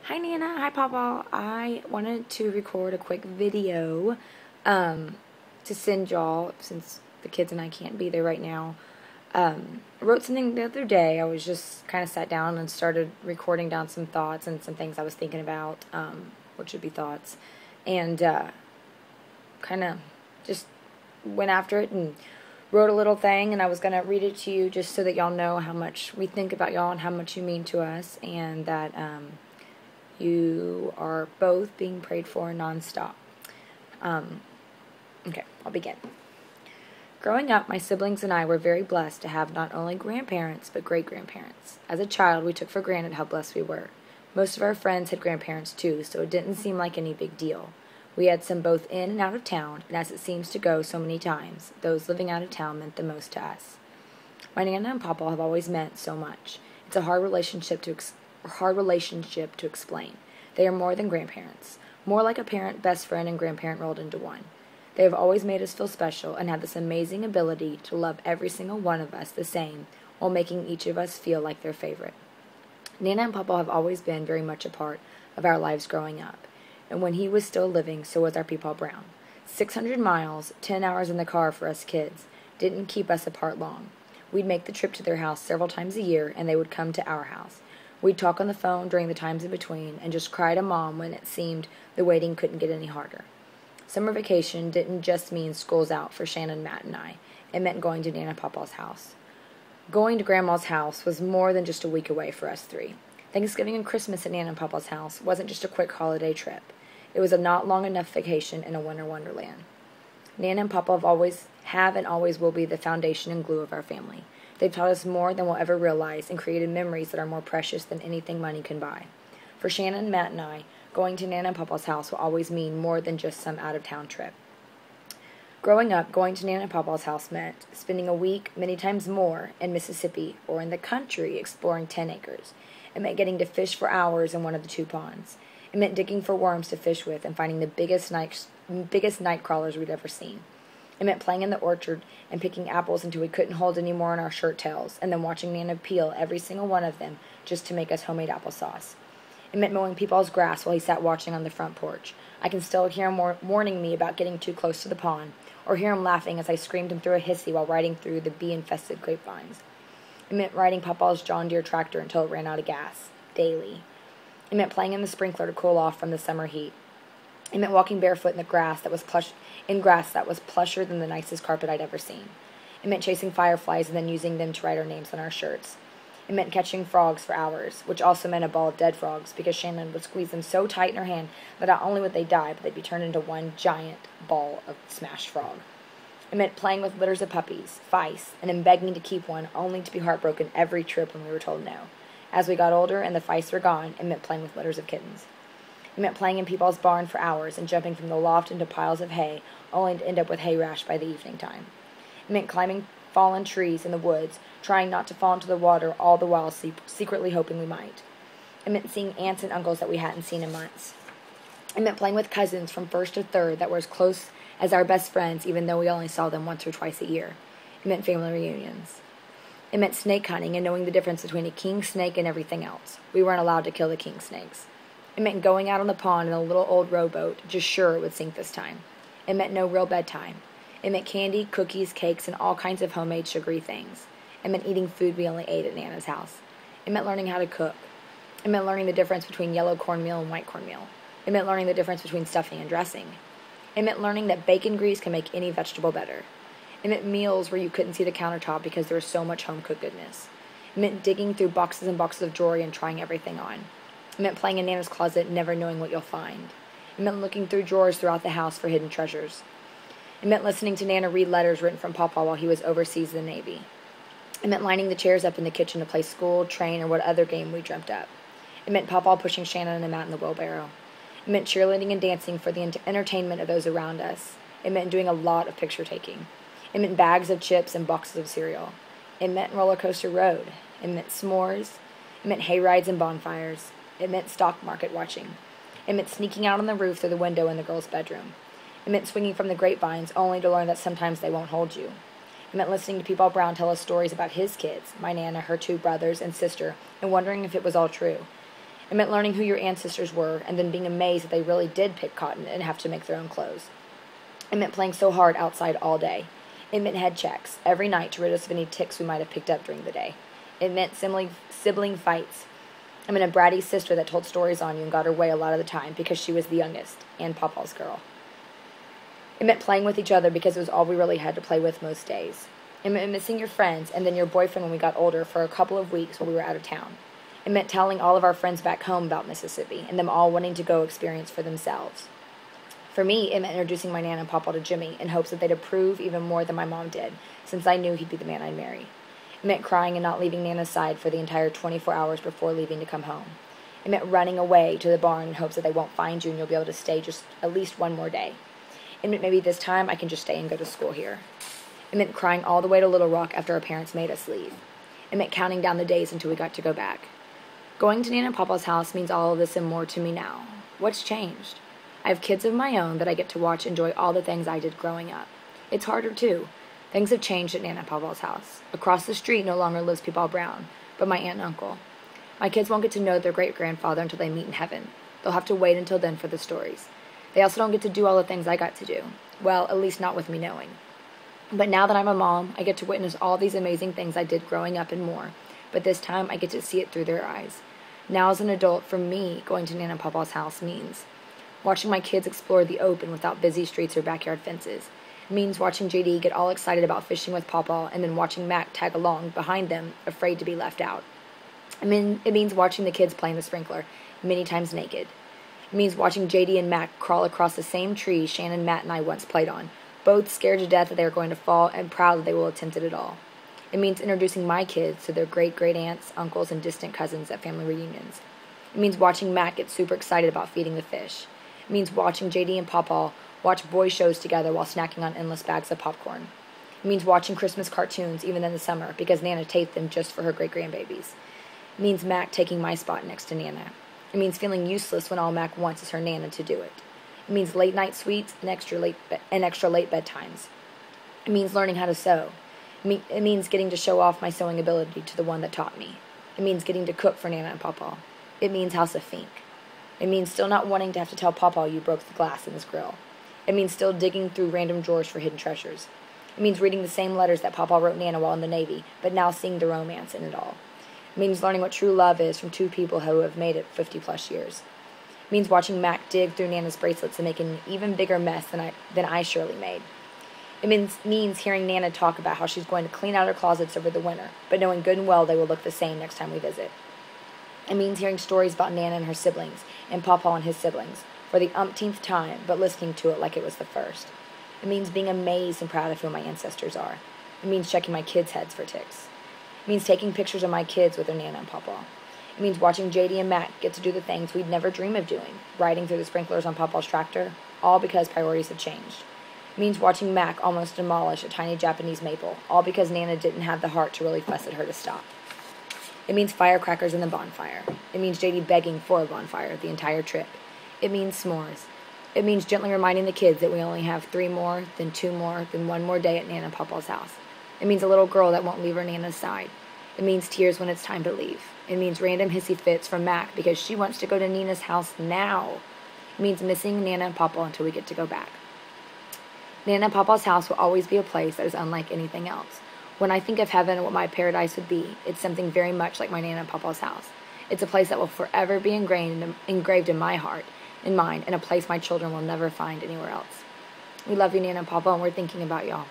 Hi Nana, hi PawPaw. I wanted to record a quick video to send y'all, since the kids and I can't be there right now. I wrote something the other day. I was just kind of sat down and started recording down some thoughts and some things I was thinking about, which would be thoughts, and kind of just went after it and wrote a little thing, and I was going to read it to you just so that y'all know how much we think about y'all and how much you mean to us, and that you are both being prayed for nonstop. Okay, I'll begin. Growing up, my siblings and I were very blessed to have not only grandparents, but great-grandparents. As a child, we took for granted how blessed we were. Most of our friends had grandparents too, so it didn't seem like any big deal. We had some both in and out of town, and as it seems to go so many times, those living out of town meant the most to us. My Nana and PawPaw have always meant so much. It's a hard relationship to explain. They are more than grandparents, more like a parent, best friend, and grandparent rolled into one. They have always made us feel special and have this amazing ability to love every single one of us the same while making each of us feel like their favorite. Nana and PawPaw have always been very much a part of our lives growing up, and when he was still living, so was our Peepaw Brown. 600 miles, 10 hours in the car for us kids, didn't keep us apart long. We'd make the trip to their house several times a year, and they would come to our house. We'd talk on the phone during the times in between and just cry to Mom when it seemed the waiting couldn't get any harder. Summer vacation didn't just mean school's out for Shannon, Matt, and I. It meant going to Nana and PawPaw's house. Going to Grandma's house was more than just a week away for us three. Thanksgiving and Christmas at Nana and PawPaw's house wasn't just a quick holiday trip. It was a not long enough vacation in a winter wonderland. Nana and PawPaw have and always will be the foundation and glue of our family. They've taught us more than we'll ever realize and created memories that are more precious than anything money can buy. For Shannon, Matt, and I, going to Nana and PawPaw's house will always mean more than just some out-of-town trip. Growing up, going to Nana and PawPaw's house meant spending a week, many times more, in Mississippi or in the country exploring 10 acres. It meant getting to fish for hours in one of the two ponds. It meant digging for worms to fish with and finding the biggest night crawlers we'd ever seen. It meant playing in the orchard and picking apples until we couldn't hold any more in our shirt tails, and then watching Nana peel every single one of them just to make us homemade applesauce. It meant mowing Peepaw's grass while he sat watching on the front porch. I can still hear him warning me about getting too close to the pond, or hear him laughing as I screamed him through a hissy while riding through the bee-infested grapevines. It meant riding PawPaw's John Deere tractor until it ran out of gas, daily. It meant playing in the sprinkler to cool off from the summer heat. It meant walking barefoot in grass that was plusher than the nicest carpet I'd ever seen. It meant chasing fireflies and then using them to write our names on our shirts. It meant catching frogs for hours, which also meant a ball of dead frogs, because Shannon would squeeze them so tight in her hand that not only would they die, but they'd be turned into one giant ball of smashed frog. It meant playing with litters of puppies, fights, and then begging to keep one, only to be heartbroken every trip when we were told no. As we got older and the fights were gone, it meant playing with litters of kittens. It meant playing in Peepaw's barn for hours and jumping from the loft into piles of hay, only to end up with hay rash by the evening time. It meant climbing fallen trees in the woods, trying not to fall into the water, all the while secretly hoping we might. It meant seeing aunts and uncles that we hadn't seen in months. It meant playing with cousins from first to third that were as close as our best friends, even though we only saw them once or twice a year. It meant family reunions. It meant snake hunting and knowing the difference between a king snake and everything else. We weren't allowed to kill the king snakes. It meant going out on the pond in a little old rowboat, just sure it would sink this time. It meant no real bedtime. It meant candy, cookies, cakes, and all kinds of homemade sugary things. It meant eating food we only ate at Nana's house. It meant learning how to cook. It meant learning the difference between yellow cornmeal and white cornmeal. It meant learning the difference between stuffing and dressing. It meant learning that bacon grease can make any vegetable better. It meant meals where you couldn't see the countertop because there was so much home-cooked goodness. It meant digging through boxes and boxes of jewelry and trying everything on. It meant playing in Nana's closet and never knowing what you'll find. It meant looking through drawers throughout the house for hidden treasures. It meant listening to Nana read letters written from PawPaw while he was overseas in the Navy. It meant lining the chairs up in the kitchen to play school, train, or what other game we dreamt up. It meant PawPaw pushing Shannon and Matt in the wheelbarrow. It meant cheerleading and dancing for the entertainment of those around us. It meant doing a lot of picture taking. It meant bags of chips and boxes of cereal. It meant roller coaster road. It meant s'mores. It meant hay rides and bonfires. It meant stock market watching. It meant sneaking out on the roof through the window in the girls' bedroom. It meant swinging from the grapevines only to learn that sometimes they won't hold you. It meant listening to Peepaw Brown tell us stories about his kids, my Nana, her two brothers, and sister, and wondering if it was all true. It meant learning who your ancestors were and then being amazed that they really did pick cotton and have to make their own clothes. It meant playing so hard outside all day. It meant head checks every night to rid us of any ticks we might have picked up during the day. It meant sibling fights. It meant a bratty sister that told stories on you and got her way a lot of the time because she was the youngest and PawPaw's girl. It meant playing with each other because it was all we really had to play with most days. It meant missing your friends and then your boyfriend when we got older for a couple of weeks while we were out of town. It meant telling all of our friends back home about Mississippi and them all wanting to go experience for themselves. For me, it meant introducing my Nana and PawPaw to Jimmy in hopes that they'd approve even more than my mom did, since I knew he'd be the man I'd marry. It meant crying and not leaving Nana's side for the entire 24 hours before leaving to come home. It meant running away to the barn in hopes that they won't find you and you'll be able to stay just at least one more day. It meant maybe this time I can just stay and go to school here. It meant crying all the way to Little Rock after our parents made us leave. It meant counting down the days until we got to go back. Going to Nana and PawPaw's house means all of this and more to me now. What's changed? I have kids of my own that I get to watch enjoy all the things I did growing up. It's harder too. Things have changed at Nana and PawPaw's house. Across the street no longer lives PawPaw Brown, but my aunt and uncle. My kids won't get to know their great-grandfather until they meet in heaven. They'll have to wait until then for the stories. They also don't get to do all the things I got to do. Well, at least not with me knowing. But now that I'm a mom, I get to witness all these amazing things I did growing up and more. But this time, I get to see it through their eyes. Now as an adult, for me, going to Nana and PawPaw's house means watching my kids explore the open without busy streets or backyard fences. It means watching JD get all excited about fishing with PawPaw and then watching Mac tag along behind them, afraid to be left out. It means watching the kids play in the sprinkler, many times naked. It means watching JD and Mac crawl across the same tree Shannon, Matt, and I once played on, both scared to death that they are going to fall and proud that they will attempt it at all. It means introducing my kids to their great-great-aunts, uncles, and distant cousins at family reunions. It means watching Mac get super excited about feeding the fish. It means watching JD and PawPaw watch boy shows together while snacking on endless bags of popcorn. It means watching Christmas cartoons even in the summer because Nana taped them just for her great-grandbabies. It means Mac taking my spot next to Nana. It means feeling useless when all Mac wants is her Nana to do it. It means late-night sweets and extra late bedtimes. It means learning how to sew. It means getting to show off my sewing ability to the one that taught me. It means getting to cook for Nana and PawPaw. It means House of Fink. It means still not wanting to have to tell PawPaw you broke the glass in his grill. It means still digging through random drawers for hidden treasures. It means reading the same letters that PawPaw wrote Nana while in the Navy, but now seeing the romance in it all. It means learning what true love is from two people who have made it 50-plus years. It means watching Mac dig through Nana's bracelets and make an even bigger mess than I surely made. It means hearing Nana talk about how she's going to clean out her closets over the winter, but knowing good and well they will look the same next time we visit. It means hearing stories about Nana and her siblings, and PawPaw and his siblings, for the umpteenth time, but listening to it like it was the first. It means being amazed and proud of who my ancestors are. It means checking my kids' heads for ticks. It means taking pictures of my kids with their Nana and PawPaw. It means watching JD and Matt get to do the things we'd never dream of doing, riding through the sprinklers on PawPaw's tractor, all because priorities have changed. It means watching Mac almost demolish a tiny Japanese maple, all because Nana didn't have the heart to really fuss at her to stop. It means firecrackers in the bonfire. It means JD begging for a bonfire the entire trip. It means s'mores. It means gently reminding the kids that we only have 3 more, then 2 more, then 1 more day at Nana and PawPaw's house. It means a little girl that won't leave her Nana's side. It means tears when it's time to leave. It means random hissy fits from Mac because she wants to go to Nina's house now. It means missing Nana and PawPaw until we get to go back. Nana and PawPaw's house will always be a place that is unlike anything else. When I think of heaven and what my paradise would be, it's something very much like my Nana and PawPaw's house. It's a place that will forever be engraved in my heart, in mind, and a place my children will never find anywhere else. We love you, Nana and PawPaw, and we're thinking about y'all.